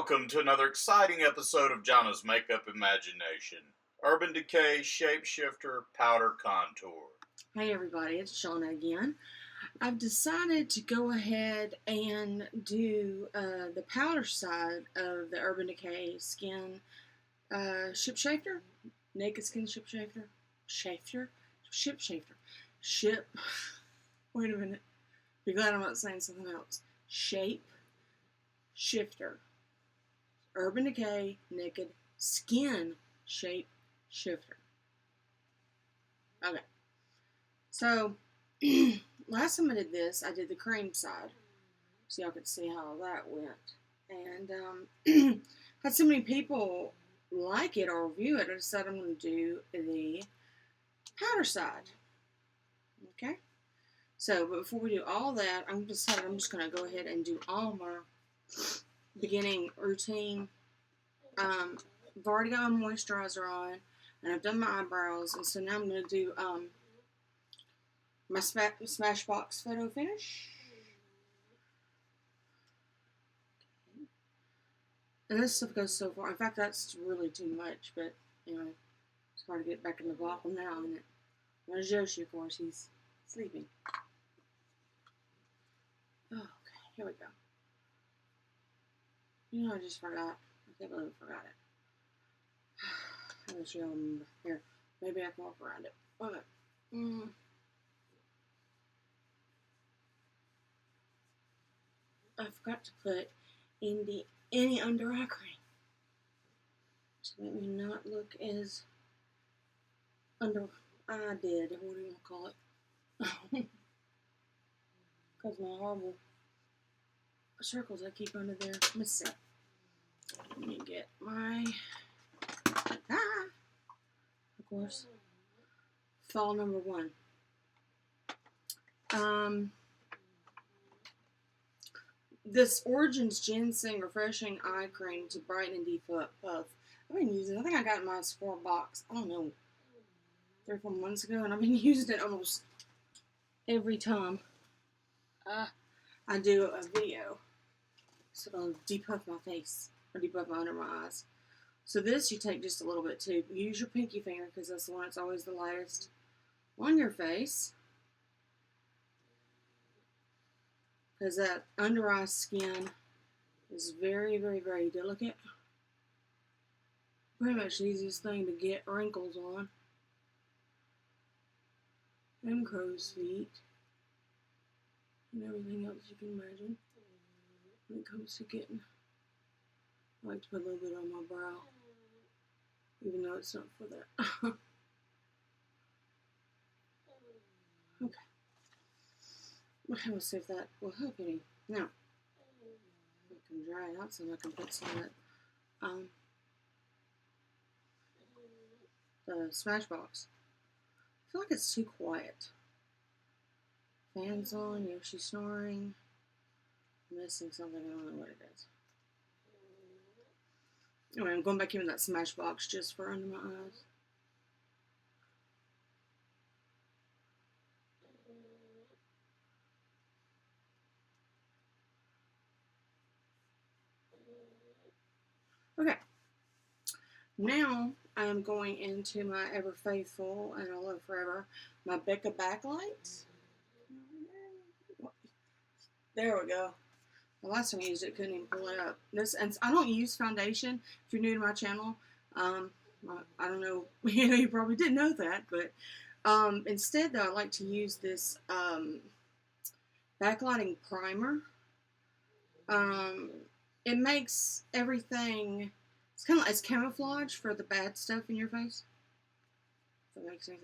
Welcome to another exciting episode of Jayna's Makeup Imagination. Urban Decay Shapeshifter-Powder Contour. Hey everybody, it's Jayna again. I've decided to go ahead and do the powder side of the Urban Decay Skin Shapeshifter. Naked Skin Shapeshifter. Shapeshifter. Wait a minute. Be glad I'm not saying something else. Shapeshifter. Urban Decay Naked Skin Shapeshifter. Okay. So, last time I did this, I did the cream side. So y'all could see how that went. And, had so many people like it or review it, I decided I'm going to do the powder side. Okay? So, but before we do all that, I'm just going to go ahead and do all my beginning routine. I've already got my moisturizer on, and I've done my eyebrows, and so now I'm going to do my Smashbox photo finish. And this stuff goes so far. In fact, that's really too much, but, you know, it's hard to get back in the bottle now, isn't it? There's Yoshi, of course. He's sleeping. Oh, okay, here we go. You know, I just forgot. I can't believe I forgot it. I wish y'all remember. Here, maybe I can walk around it. Okay. I forgot to put any under eye cream to make me not look as under eye dead, or what do you want to call it? Because my horrible circles I keep under there. Let's see. Let me get my of course, fall number 1. This Origins Ginseng Refreshing Eye Cream to brighten and depuff. I've been using it. I think I got my Sephora box, I don't know, 3 or 4 months ago, and I've been using it almost every time I do a video. So it'll depuff my face, or depuff under my eyes. So this you take just a little bit too. Use your pinky finger because that's the one that's always the lightest on your face. Because that under eye skin is very, very, very delicate. Pretty much the easiest thing to get wrinkles on. And crow's feet. And everything else you can imagine. When it comes to getting, I like to put a little bit on my brow. Even though it's not for that. Okay. Okay, we'll see if that will help any. Now, I can dry it out so I can put some of that, the Smashbox. I feel like it's too quiet. Fans on, Yoshi snoring. I'm missing something, I don't know what it is. Anyway, I'm going back in with that Smashbox just for under my eyes. Okay, now I am going into my ever faithful and I'll love forever, my Becca backlights. There we go. The last time I used it, couldn't even pull it up. This, and I don't use foundation. If you're new to my channel, I don't know. You probably didn't know that, but instead, though, I like to use this backlighting primer. It makes everything. It's kind of like it's camouflage for the bad stuff in your face. If that makes any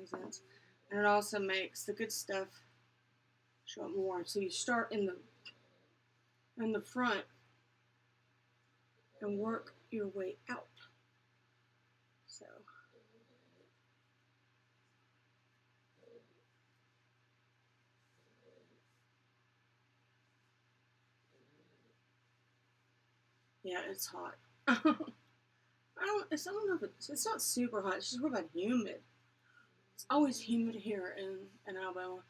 sense. And it also makes the good stuff show up more. So you start in the front and work your way out. So yeah, it's hot. I don't know if it's not super hot. It's just what about humid. It's always humid here in Alabama.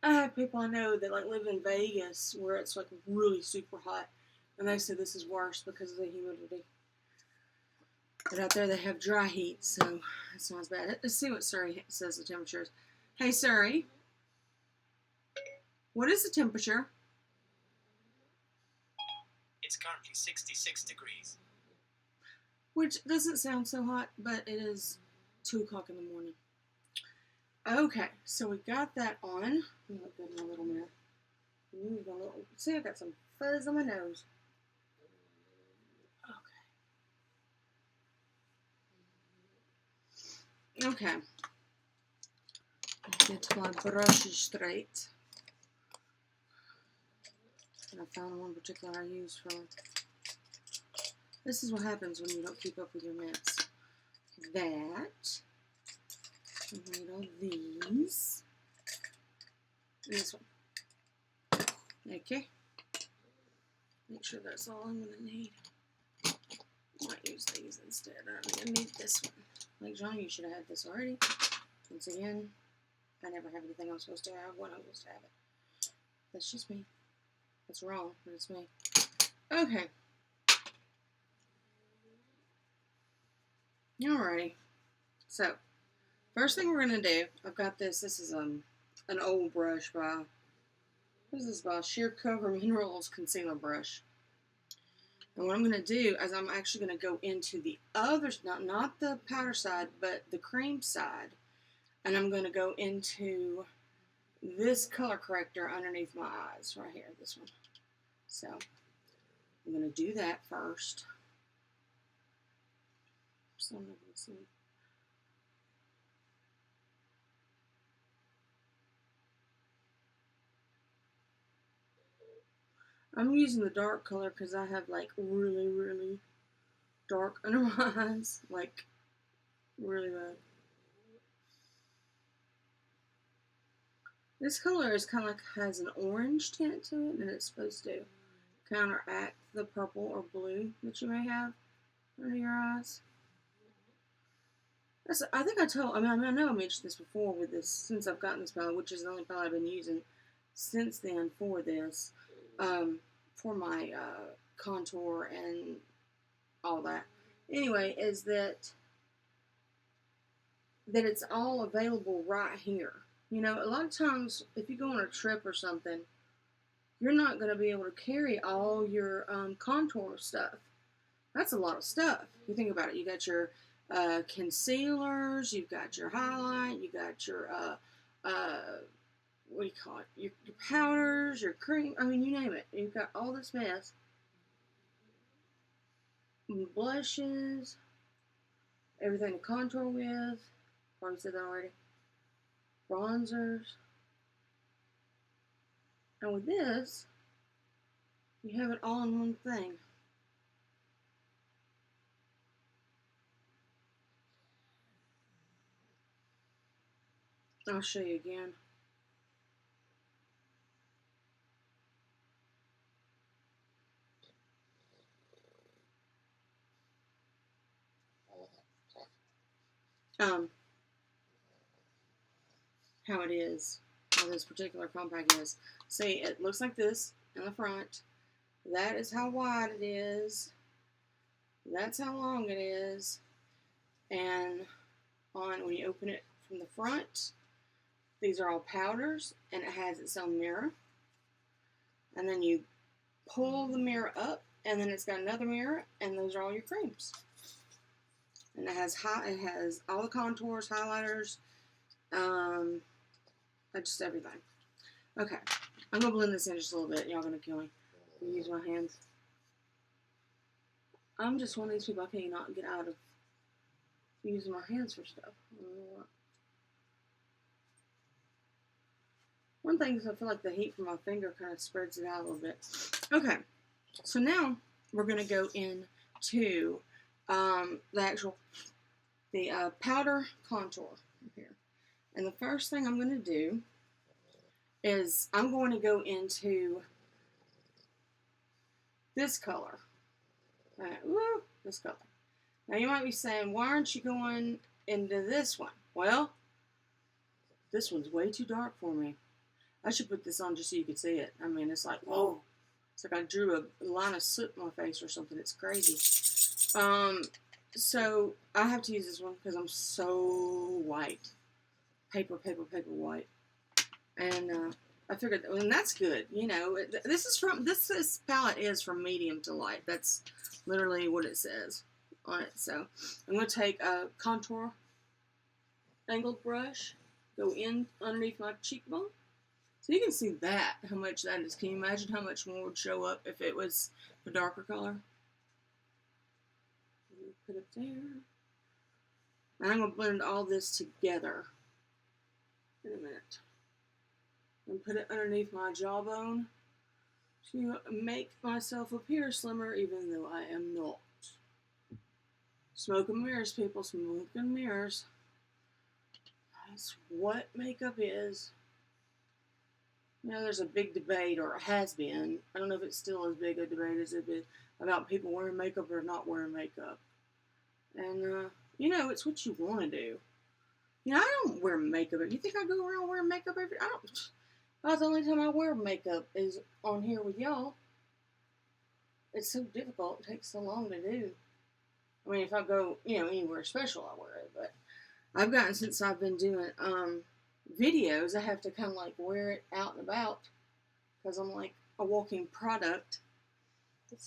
I have people I know that like live in Vegas where it's like really super hot. And they say this is worse because of the humidity. But out there they have dry heat, so it's not as bad. Let's see what Surrey says the temperature is. Hey, Surrey. What is the temperature? It's currently 66 degrees. Which doesn't sound so hot, but it is 2 o'clock in the morning. Okay, so we got that on. Let me look good in my little mirror. See, I got some fuzz on my nose. Okay. Get my brushes straight. And I found one particular I use for. This is what happens when you don't keep up with your mitts. That. I need all these. And this one. Okay. Make sure that's all I'm going to need. I might use these instead. I'm going to need this one. Like John, you should have had this already. Once again, I never have anything I'm supposed to have when I'm supposed to have it. That's just me. That's wrong, but it's me. Okay. Alrighty. So, first thing we're going to do, I've got this. This is an old brush by, what is this by? Sheer Cover Minerals Concealer Brush. And what I'm going to do is I'm actually going to go into the other, not the powder side, but the cream side. And I'm going to go into this color corrector underneath my eyes right here, this one. So I'm going to do that first. So I'm not going to see. I'm using the dark color because I have like really, really dark under my eyes. Like really bad. This color is kind of like has an orange tint to it, and it's supposed to counteract the purple or blue that you may have under your eyes. I think I know I mentioned this before with this, since I've gotten this palette, which is the only palette I've been using since then for this, for my contour and all that. Anyway, is that it's all available right here. You know, a lot of times if you go on a trip or something, you're not going to be able to carry all your contour stuff. That's a lot of stuff. You think about it. You got your concealers, you've got your highlight, you got your, what do you call it? Your powders, your cream. I mean, you name it. You've got all this mess. Blushes, everything to contour with. Probably said that already. Bronzers. And with this, you have it all in one thing. I'll show you again. How it is, how this particular compact is. See, it looks like this in the front. That is how wide it is. That's how long it is. And when you open it from the front, these are all powders, and it has its own mirror. And then you pull the mirror up, and then it's got another mirror, and those are all your creams. And it has all the contours, highlighters, just everything. Okay, I'm gonna blend this in just a little bit. Y'all gonna kill me. I'm use my hands. I'm just one of these people I can't not get out of using my hands for stuff. One thing is I feel like the heat from my finger kind of spreads it out a little bit. Okay, so now we're gonna go into the powder contour here. And the first thing I'm going to do is I'm going to go into this color. This color. Now you might be saying, why aren't you going into this one? Well, this one's way too dark for me. I should put this on just so you can see it. I mean, it's like, whoa, It's like I drew a line of soot in my face or something. It's crazy. So I have to use this one because I'm so white. Paper white. And I figured, and that's good. You know, this palette is from medium to light. That's literally what it says on it. So I'm going to take a contour angled brush, go in underneath my cheekbone. So you can see that, how much that is. Can you imagine how much more would show up if it was a darker color? Put it there. And I'm going to blend all this together in a minute. And put it underneath my jawbone to make myself appear slimmer even though I am not. Smoke and mirrors, people. Smoke and mirrors. That's what makeup is. You know, there's a big debate, or has been. I don't know if it's still as big a debate as it is about people wearing makeup or not wearing makeup. And, you know, it's what you want to do. You know, I don't wear makeup. You think I go around wearing makeup every... I don't... About the only time I wear makeup is on here with y'all. It's so difficult. It takes so long to do. I mean, if I go, you know, anywhere special, I wear it. But I've gotten, since I've been doing videos, I have to kind of like wear it out and about because I'm like a walking product. Let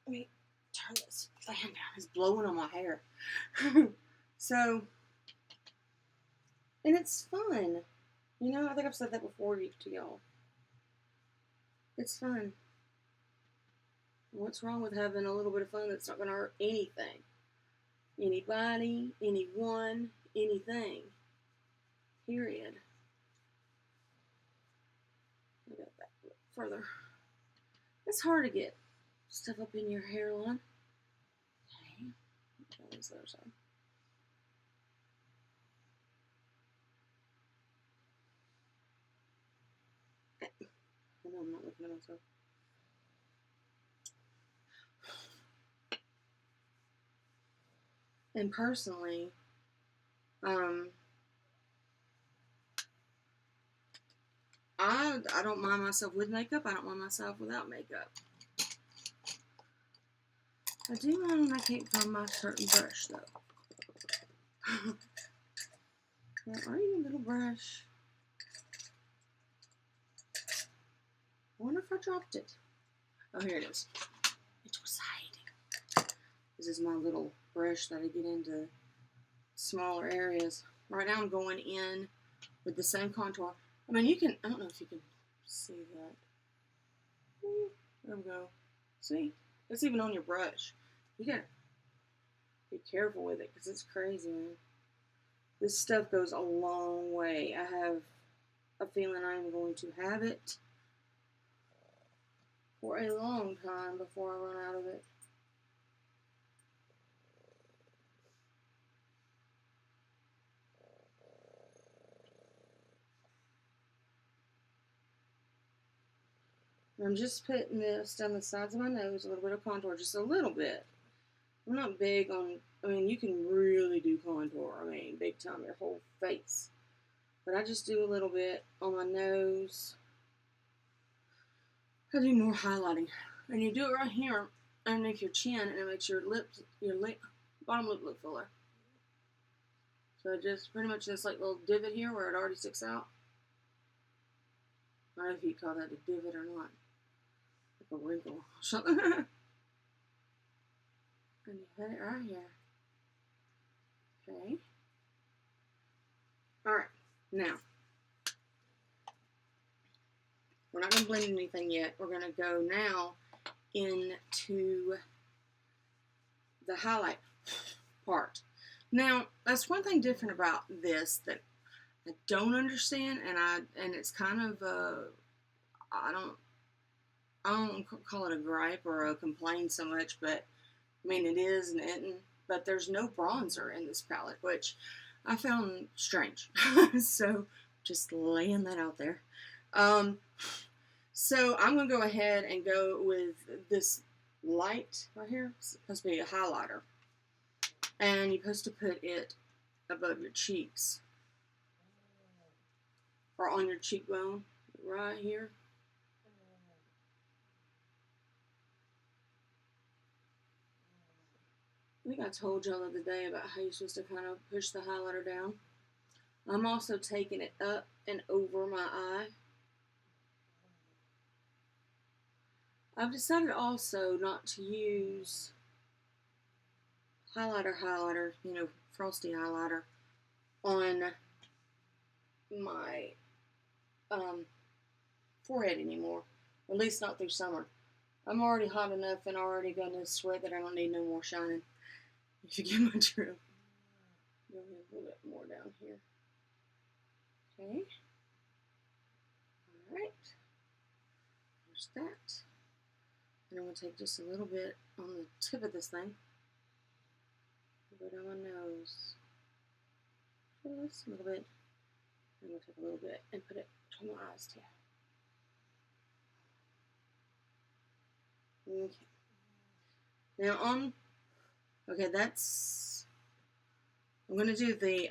me turn this fan down. It's blowing on my hair. So, and it's fun. You know, I think I've said that before to y'all. It's fun. What's wrong with having a little bit of fun that's not going to hurt anything? Anybody, anyone, anything. Period. I got that a little further. It's hard to get stuff up in your hairline. Okay. That was the other side. I know I'm not looking at myself. And personally, I don't mind myself with makeup. I don't mind myself without makeup. I do mind when I can't find my certain brush, though. Where are you, little brush? I wonder if I dropped it. Oh, here it is. It was hiding. This is my little brush that I get into smaller areas. Right now I'm going in with the same contour. I mean, you can, I don't know if you can see that. Ooh, there we go. See? It's even on your brush. You gotta be careful with it because it's crazy, man. This stuff goes a long way. I have a feeling I'm going to have it for a long time before I run out of it. I'm just putting this down the sides of my nose, a little bit of contour, just a little bit. I'm not big on, I mean, you can really do contour, I mean, big time, your whole face. But I just do a little bit on my nose. I do more highlighting. And you do it right here underneath your chin, and it makes your bottom lip look fuller. So just pretty much this like little divot here where it already sticks out. I don't know if you call that a divot or not. Like a wrinkle or something. And you put it right here. Okay. Alright. Now, we're not going to blend anything yet. We're going to go now into the highlight part. Now, that's one thing different about this that I don't understand, and it's kind of I don't call it a gripe or a complaint so much, but I mean it is and it isn't. But there's no bronzer in this palette, which I found strange. So just laying that out there. So I'm gonna go ahead and go with this light right here. It's supposed to be a highlighter, and you're supposed to put it above your cheeks or on your cheekbone right here. I think I told y'all the other day about how you're supposed to kind of push the highlighter down. I'm also taking it up and over my eye. I've decided also not to use highlighter, you know, frosty highlighter on my forehead anymore. At least not through summer. I'm already hot enough and already gonna sweat that I don't need no more shining. If you get my drift. Go ahead a little bit more down here. Okay. Alright. There's that. And I'm going to take just a little bit on the tip of this thing. Go down my nose. Just a little bit. I'm going to take a little bit and put it between my eyes too. Okay. Now okay, that's, I'm going to do the,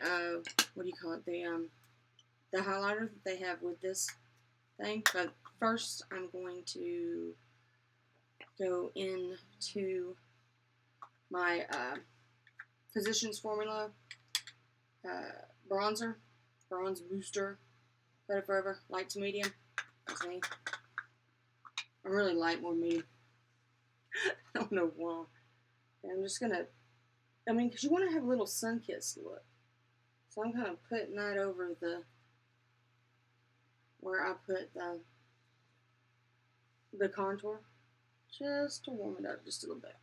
what do you call it, the highlighter that they have with this thing, but first I'm going to go into my Physicians Formula bronzer, bronze booster, Better Forever, light to medium. That's me. I'm really light, more medium. I don't know why. And I'm just gonna, I mean, because you want to have a little sun-kissed look. So I'm kind of putting that over where I put the contour, just to warm it up just a little bit.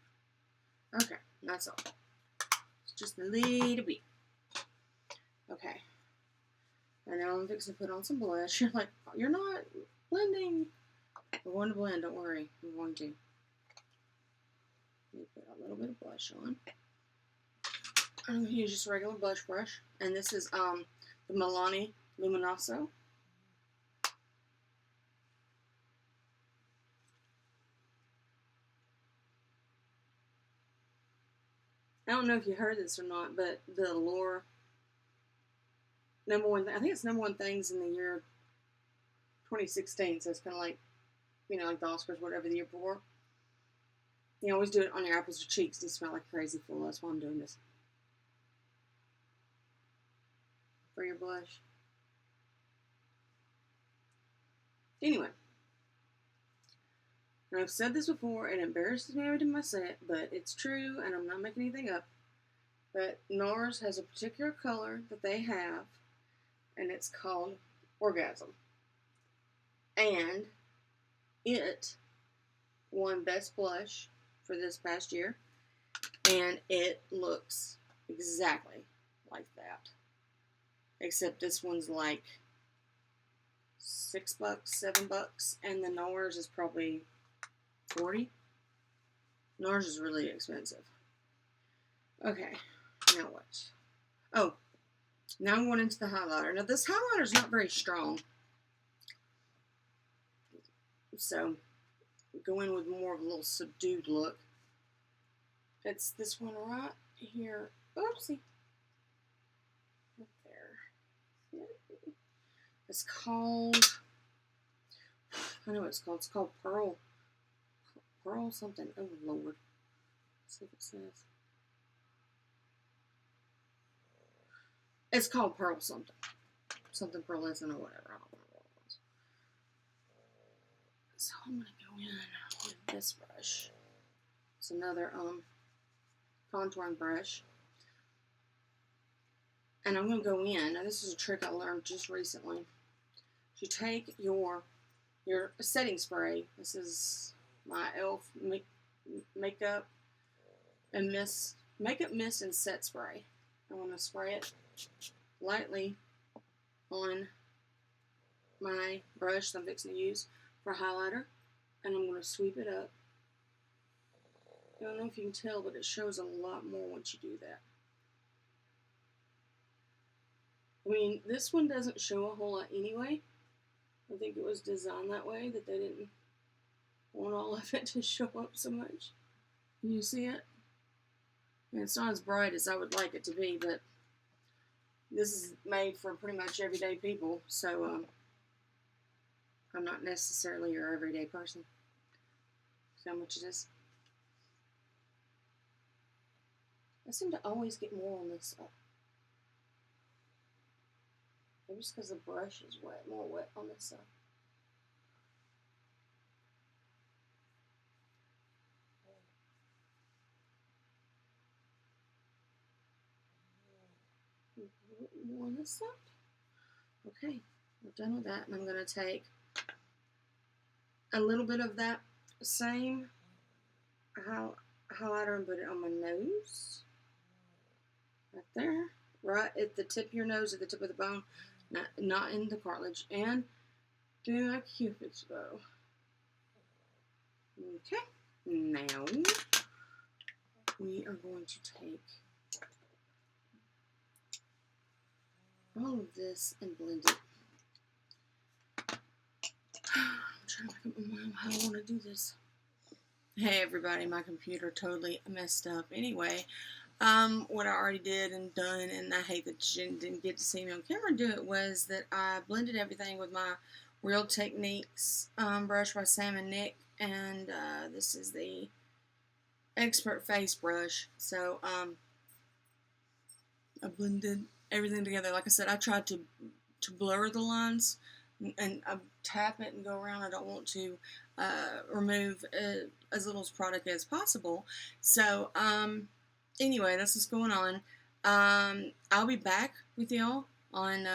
Okay, that's all. It's just a little bit. Okay. And now I'm fixing to put on some blush. You're like, you're not blending. We're going to blend, don't worry. I'm going to. Let me put a little bit of blush on. I'm going to use just a regular blush brush. And this is the Milani Luminoso. I don't know if you heard this or not, but the Allure #1, I think it's #1 things in the year 2016, so it's kind of like, you know, like the Oscars, whatever, the year before. You always do it on your apples or cheeks. They smell like a crazy fool. That's why I'm doing this. For your blush. Anyway. And I've said this before, and it embarrasses me every time I say it, but it's true, and I'm not making anything up. But NARS has a particular color that they have, and it's called Orgasm. And it won Best Blush for this past year, and it looks exactly like that. Except this one's like $6, $7, and the NARS is probably $40. NARS is really expensive. Okay, now what? Oh, now I'm going into the highlighter. Now this highlighter is not very strong, so go in with more of a little subdued look. It's this one right here. Oopsie. Right there. It's called, I know what it's called. It's called Pearl something. Oh, Lord. Let's see if it says. It's called Pearl something. Something pearlescent or whatever. I don't know what it was. So I'm going to go in with this brush. It's another contouring brush. And I'm going to go in. Now this is a trick I learned just recently. You take your setting spray. This is my e.l.f. makeup mist and set spray. I want to spray it lightly on my brush that I'm fixing to use for highlighter, and I'm going to sweep it up. I don't know if you can tell, but it shows a lot more once you do that. I mean, this one doesn't show a whole lot anyway. I think it was designed that way, that they didn't want all of it to show up so much. Can you see it? I mean, it's not as bright as I would like it to be, but this is made for pretty much everyday people, so I'm not necessarily your everyday person. See how much it is? seem to always get more on this side. Maybe it's because the brush is wet, more wet on this side. More on this side. Okay, we're done with that, and I'm going to take a little bit of that same highlighter and put it on my nose. Right there. Right at the tip of your nose, at the tip of the bone. Not in the cartilage. And do my Cupid's bow. Okay. Now, we are going to take all of this and blend it. I'm trying to make up my mind how I want to do this. Hey everybody, my computer totally messed up. Anyway, what I already did and done, and I hate that you didn't get to see me on camera do it, was that I blended everything with my Real Techniques brush by Sam and Nick, and this is the Expert Face brush. So I blended everything together. Like I said, I tried to blur the lines, and I tap it and go around. I don't want to remove as little product as possible. So anyway, that's what's going on. I'll be back with y'all on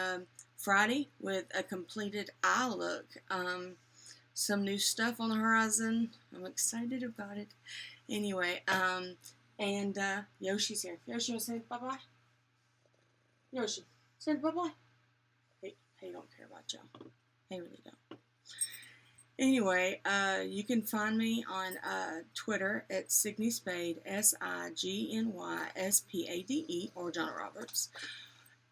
Friday with a completed eye look. Some new stuff on the horizon. I'm excited about it. Anyway, and Yoshi's here. Yoshi, want to say bye-bye? Yoshi, say bye-bye. He don't care about y'all. He really don't. Anyway, you can find me on Twitter at Signy Spade, SIGNYSPADE, or Jayna Roberts.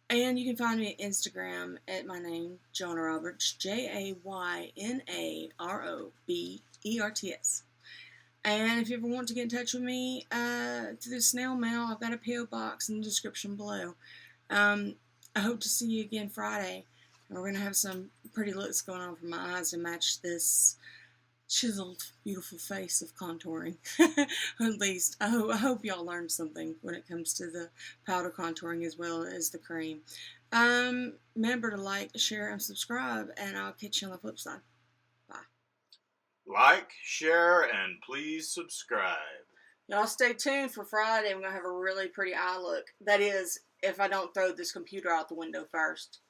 And you can find me at Instagram at my name, Jayna Roberts, JAYNAROBERTS. And if you ever want to get in touch with me through the snail mail, I've got a P.O. box in the description below. I hope to see you again Friday. We're going to have some pretty looks going on for my eyes to match this chiseled, beautiful face of contouring. At least, I hope y'all learned something when it comes to the powder contouring as well as the cream. Remember to like, share, and subscribe, and I'll catch you on the flip side. Bye. Like, share, and please subscribe. Y'all stay tuned for Friday. I'm going to have a really pretty eye look. That is, if I don't throw this computer out the window first.